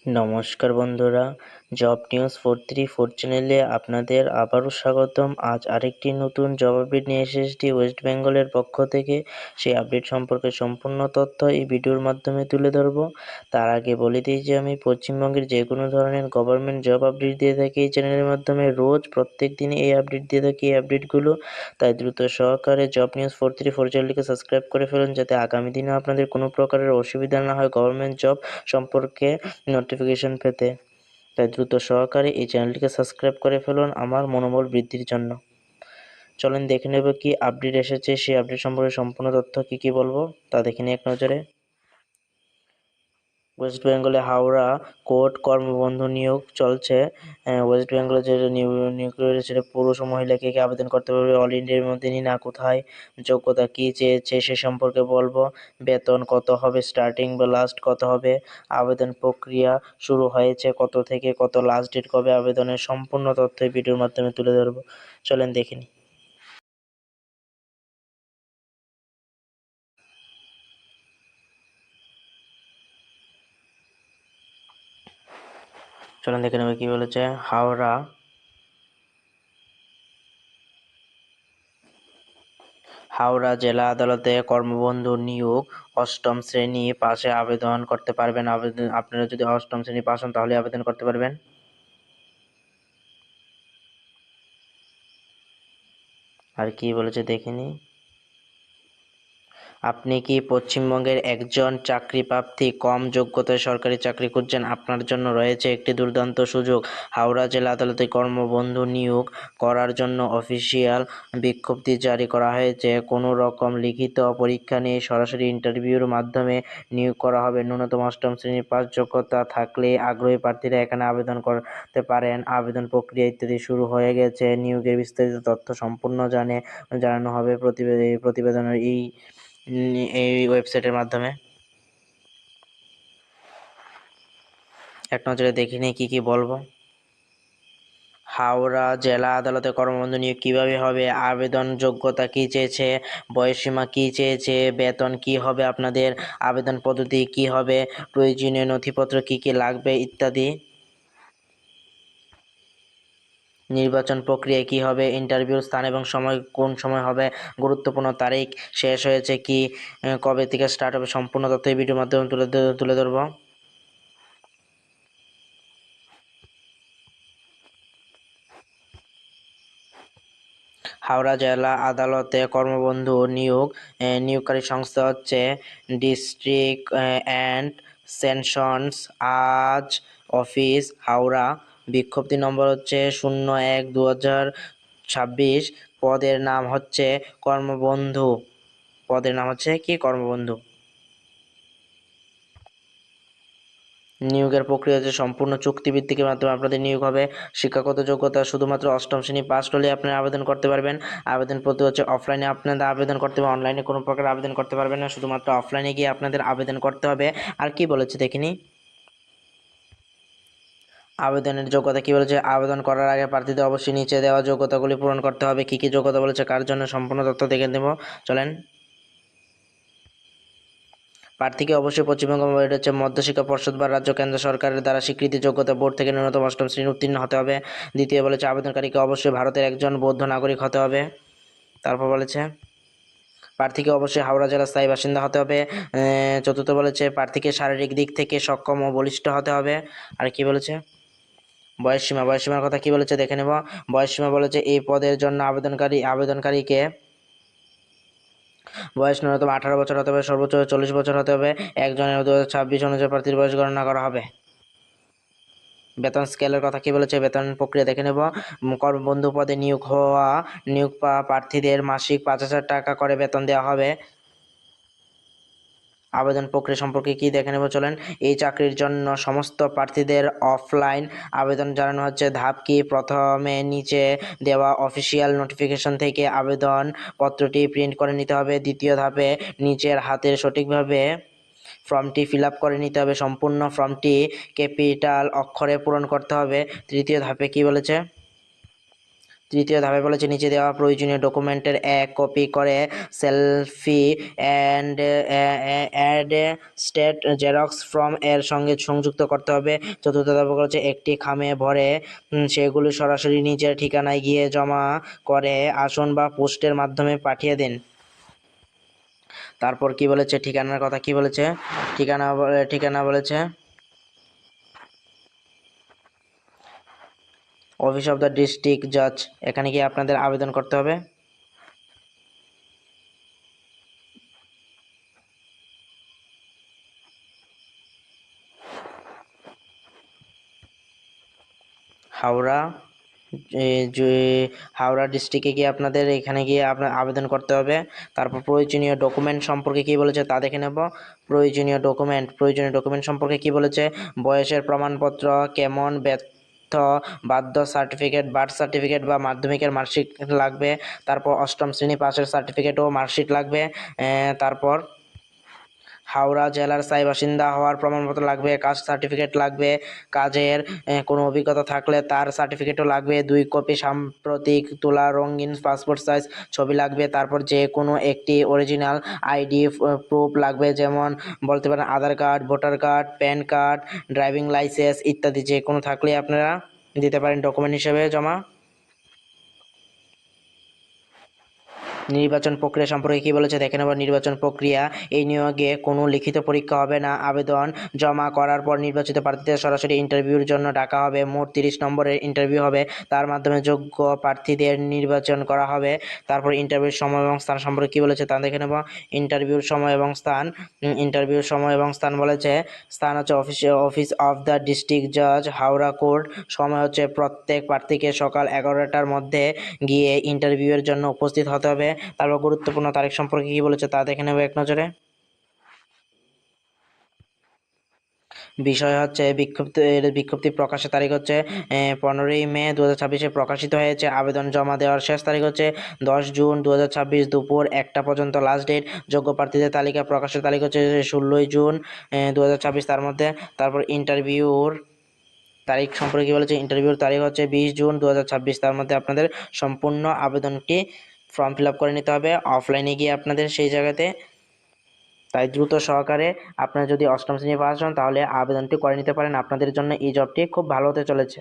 নমস্কার বন্ধুরা, job news 434 চ্যানেলে আপনাদের আবারও স্বাগতম। আজ আরেকটি নতুন জব আপডেট নিয়ে এসেছি ওয়েস্ট বেঙ্গলের পক্ষ থেকে। সেই আপডেট সম্পর্কে সম্পূর্ণ তথ্য এই ভিডিওর মাধ্যমে তুলে ধরব। তার আগে বলে দিই যে আমি পশ্চিমবঙ্গের যে কোনো ধরনের গভর্নমেন্ট জব আপডেট দিয়ে থাকি এই চ্যানেলের মাধ্যমে। রোজ প্রত্যেক দিনই এই আপডেট দিয়ে থাকি, এই আপডেটগুলো। তাই দ্রুত সহকারে জব নিউজ 434 চ্যানেলটিকে সাবস্ক্রাইব করে ফেলুন, যাতে আগামী দিনে আপনাদের কোনো প্রকারের অসুবিধা না হয় গভর্নমেন্ট জব সম্পর্কে নোটিফিকেশন পেতে। তাই দ্রুত সহকারে এই চ্যানেলটিকে সাবস্ক্রাইব করে ফেলুন আমার মনোবল বৃদ্ধির জন্য। চলেন দেখে নেব কি আপডেট এসেছে, সেই আপডেট সম্পর্কে সম্পূর্ণ তথ্য কি বলবো তা দেখে নিই এক নজরে। ওয়েস্ট বেঙ্গলে হাওড়া কোর্ট কর্মবন্ধ নিয়োগ চলছে। ওয়েস্ট বেঙ্গলে যে নিয়োগ রয়েছে সেটা পুরুষ ও মহিলা কে আবেদন করতে পারবে, অল ইন্ডিয়ার মধ্যে না কোথায়, যোগ্যতা কি চেয়েছে সে সম্পর্কে বলবো, বেতন কত হবে, স্টার্টিং বা লাস্ট কত হবে, আবেদন প্রক্রিয়া শুরু হয়েছে কত থেকে কত, লাস্ট ডেট কবে, আবেদনের সম্পূর্ণ তথ্য এই ভিডিওর মাধ্যমে তুলে ধরবো। চলেন দেখে নিই। চলেন দেখে নেবে কি বলেছে। হাওড়া জেলা আদালতে কর্মবন্ধু নিয়োগ, অষ্টম শ্রেণী পাশে আবেদন করতে পারবেন। আপনারা যদি অষ্টম শ্রেণী পাস হন তাহলে আবেদন করতে পারবেন। আর কি বলেছে দেখে নিই। আপনি কি পশ্চিমবঙ্গের একজন চাকরি প্রার্থী, কম যোগ্যতায় সরকারি চাকরি খুঁজছেন? আপনার জন্য রয়েছে একটি দুর্দান্ত সুযোগ। হাওড়া জেলা আদালতে কর্মবন্ধু নিয়োগ করার জন্য অফিসিয়াল বিজ্ঞপ্তি জারি করা হয়েছে। কোনো রকম লিখিত পরীক্ষা নেই, সরাসরি ইন্টারভিউর মাধ্যমে নিয়োগ করা হবে। ন্যূনতম অষ্টম শ্রেণীর পাস যোগ্যতা থাকলে আগ্রহী প্রার্থীরা এখানে আবেদন করতে পারেন। আবেদন প্রক্রিয়া ইত্যাদি শুরু হয়ে গেছে। নিয়োগের বিস্তারিত তথ্য সম্পূর্ণ জানানো হবে প্রতিবেদনের এই ওয়েবসাইটের মাধ্যমে। এক নজরে দেখে নিই কি বলবো। হাওড়া জেলা আদালতে কর্মবন্ধ নিয়োগ কিভাবে হবে, আবেদন যোগ্যতা কি চেয়েছে, বয়সসীমা কি চেয়েছে, বেতন কি হবে, আপনাদের আবেদন পদ্ধতি কি হবে, প্রয়োজনীয় নথিপত্র কি লাগবে ইত্যাদি, নির্বাচন প্রক্রিয়া কি হবে, ইন্টারভিউর স্থান এবং সময় কোন সময় হবে, গুরুত্বপূর্ণ তারিখ শেষ হয়েছে কি, কবে থেকে স্টার্ট হবে, সম্পূর্ণ তথ্য এই ভিডিওর মাধ্যমে তুলে ধরবো। হাওড়া জেলা আদালতে কর্মবন্ধু নিয়োগকারী সংস্থা হচ্ছে ডিস্ট্রিক্ট অ্যান্ড সেশনস আজ অফিস হাওড়া। বিজ্ঞপ্তি নম্বর হচ্ছে 01/2026। পদের নাম হচ্ছে কর্মবন্ধু। কর্মবন্ধু। নিয়োগের প্রক্রিয়া হচ্ছে সম্পূর্ণ চুক্তিভিত্তিকের মাধ্যমে আপনাদের নিয়োগ হবে। শিক্ষাগত যোগ্যতা শুধুমাত্র অষ্টম শ্রেণী পাস হলে আপনারা আবেদন করতে পারবেন। আবেদন পদ্ধতি হচ্ছে অফলাইনে আপনাদের আবেদন করতে হবে, অনলাইনে কোনো প্রকার আবেদন করতে পারবেন না, শুধুমাত্র অফলাইনে গিয়ে আপনাদের আবেদন করতে হবে। আর কি বলেছে দেখিনি। আবেদনের যোগ্যতা কি বলেছে, আবেদন করার আগে প্রার্থীদের অবশ্যই নিচে দেওয়া যোগ্যতাগুলি পূরণ করতে হবে। কি যোগ্যতা বলেছে, কার জন্য, সম্পূর্ণ তথ্য দেখে নেব। চলেন। প্রার্থীকে অবশ্যই পশ্চিমবঙ্গ এটা হচ্ছে মধ্যশিক্ষা পর্ষদ বা রাজ্য কেন্দ্র সরকারের দ্বারা স্বীকৃতি যোগ্যতা বোর্ড থেকে ন্যূনতম অষ্টম শ্রেণী উত্তীর্ণ হতে হবে। দ্বিতীয় বলেছে আবেদনকারীকে অবশ্যই ভারতের একজন বৌদ্ধ নাগরিক হতে হবে। তারপর বলেছে প্রার্থীকে অবশ্যই হাওড়া জেলার স্থায়ী বাসিন্দা হতে হবে। চতুর্থ বলেছে প্রার্থীকে শারীরিক দিক থেকে সক্ষম ও বলিষ্ঠ হতে হবে। আর কি বলেছে, বয়সসীমার কথা কি বলেছে দেখে নেব। বয়সসীমা বলেছে এই পদের জন্য আবেদনকারীকে বয়স ন্যূনতম 18 বছর হতে হবে, সর্বোচ্চ 40 বছর হতে হবে। 1 জানুয়ারি 2026 অনুযায়ী প্রার্থীর বয়স গণনা করা হবে। বেতন স্কেলের কথা কি বলেছে, বেতন প্রক্রিয়া দেখে নেব। কর্মবন্ধু পদে নিয়োগ পাওয়া প্রার্থীদের মাসিক 5,000 টাকা করে বেতন দেওয়া হবে। আবেদন প্রক্রিয়া সম্পর্কে কি দেখে নেব চলেন। এই চাকরির জন্য সমস্ত প্রার্থীদের অফলাইন আবেদন জানানো হচ্ছে। ধাপ কি, প্রথমে নিচে দেওয়া অফিসিয়াল নোটিফিকেশন থেকে আবেদন পত্রটি প্রিন্ট করে নিতে হবে। দ্বিতীয় ধাপে নিচের হাতের সঠিকভাবে ফর্মটি ফিল আপ করে নিতে হবে। সম্পূর্ণ ফর্মটি ক্যাপিটাল অক্ষরে পূরণ করতে হবে। তৃতীয় ধাপে কি বলেছে, তৃতীয় ধাপে বলেছে নিচে দেওয়া প্রয়োজনীয় ডকুমেন্টের এক কপি করে selfie and add state xerox form এর সঙ্গে সংযুক্ত করতে হবে। চতুর্থ ধাপে বলেছে একটি খামে ভরে সেগুলো সরাসরি নিজের ঠিকানায় গিয়ে জমা করে আসন বা পোস্টের মাধ্যমে পাঠিয়ে দিন। তারপর কি বলেছে, ঠিকানার কথা কি বলেছে, ঠিকানা বলেছে অফিস অফ দ্য ডিস্ট্রিক্ট জাজ, এখানে গিয়ে আপনাদের আবেদন করতে হবে। হাওড়া হাওড়া ডিস্ট্রিক্টে গিয়ে আপনাদের এখানে গিয়ে আপনার আবেদন করতে হবে। তারপর প্রয়োজনীয় ডকুমেন্ট সম্পর্কে কি বলেছে তা দেখে নেব। প্রয়োজনীয় ডকুমেন্ট সম্পর্কে কি বলেছে, বয়সের প্রমাণপত্র, কেমন বার্থ সার্টিফিকেট, বার্থ সার্টিফিকেট বা মাধ্যমিকের মার্কশিট লাগবে। তারপর অষ্টম শ্রেণী পাশের সার্টিফিকেট ও মার্কশিট লাগবে। তারপর হাওড়া জেলার স্থায়ী বাসিন্দা হওয়ার প্রমাণপত্র লাগবে, কাস্ট সার্টিফিকেট লাগবে, কাজের কোনো অভিজ্ঞতা থাকলে তার সার্টিফিকেটও লাগবে, 2 কপি সাম্প্রতিক তোলা রঙিন পাসপোর্ট সাইজ ছবি লাগবে। তারপর যে কোনো একটি অরিজিনাল আইডি প্রুফ লাগবে, যেমন বলতে পারেন Aadhaar card, voter card, PAN card, driving licence ইত্যাদি যে কোনো থাকলে আপনারা দিতে পারেন ডকুমেন্ট হিসেবে জমা। নির্বাচন প্রক্রিয়া সম্পর্কে কি বলেছে দেখে নেব। নির্বাচন প্রক্রিয়া, এই নিয়োগে কোনো লিখিত পরীক্ষা হবে না। আবেদন জমা করার পর নির্বাচিত প্রার্থীদের সরাসরি ইন্টারভিউর জন্য ডাকা হবে। মোট 30 নম্বরের ইন্টারভিউ হবে, তার মাধ্যমে যোগ্য প্রার্থীদের নির্বাচন করা হবে। তারপর ইন্টারভিউর সময় এবং স্থান সম্পর্কে কি বলেছে তা দেখে নেব। ইন্টারভিউর সময় এবং স্থান, বলেছে স্থান হচ্ছে অফিস অফ দ্য ডিস্ট্রিক্ট জাজ, হাওড়া কোর্ট। সময় হচ্ছে প্রত্যেক প্রার্থীকে সকাল 11টার মধ্যে গিয়ে ইন্টারভিউয়ের জন্য উপস্থিত হতে হবে। তারপর গুরুত্বপূর্ণ তারিখ সম্পর্কে কি বলেছে তা দেখে নেব এক নজরে। বিষয় হচ্ছে বিজ্ঞপ্তি প্রকাশের তারিখ হচ্ছে 15ই মে 2026 প্রকাশিত হয়েছে। আবেদন জমা দেওয়ার শেষ তারিখ হচ্ছে 10 জুন 2026 দুপুর 1টা পর্যন্ত লাস্ট ডেট। যোগ্য প্রার্থীদের তালিকা প্রকাশের তারিখ হচ্ছে 16 জুন 2026 তার মধ্যে। তারপর ইন্টারভিউর তারিখ সম্পর্কে কি বলেছে, ইন্টারভিউর তারিখ হচ্ছে 20 জুন 2026 তার মধ্যে আপনাদের সম্পূর্ণ আবেদনটি ফর্ম ফিল আপ করে নিতে হবে অফলাইনে গিয়ে আপনাদের সেই জায়গাতে। তাই দ্রুত সহকারে আপনারা যদি অষ্টম শ্রেণী পাস হন তাহলে আবেদনটি করে নিতে পারেন, আপনাদের জন্য এই জবটি খুব ভালো হতে চলেছে।